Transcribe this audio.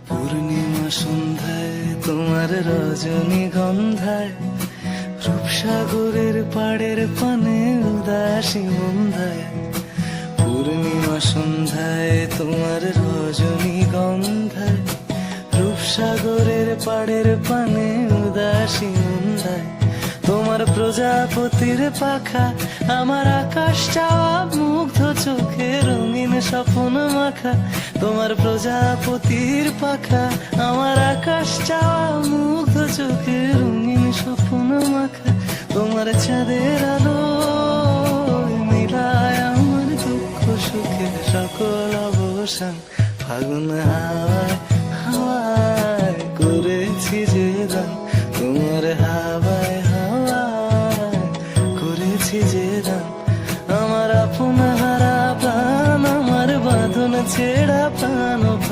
পূর্ণিমা সন্ধ্যায় তোমার রজনীগন্ধায়, রূপসাগরের পাড়ের পানে উদাসী মন্দায়। পূর্ণিমা সন্ধ্যায় তোমার রজনীগন্ধায়, রূপসাগরের পাড়ের পানে উদাসী মন্দায়। তোমার প্রজাপতির পাখা আমার আকাশ চাওয়া মুগ্ধ চোখে রঙিন স্বপ্ন মাখা। তোমার প্রজাপতির পাখা আমার আকাশ চাওয়া মুগ্ধ চোখে রঙিন স্বপ্ন মাখা। তোমার চাঁদের আলো মিলায় আমার দুঃখ সুখের সকল অবসান। ফাগুন হাওয়ায় হাওয়া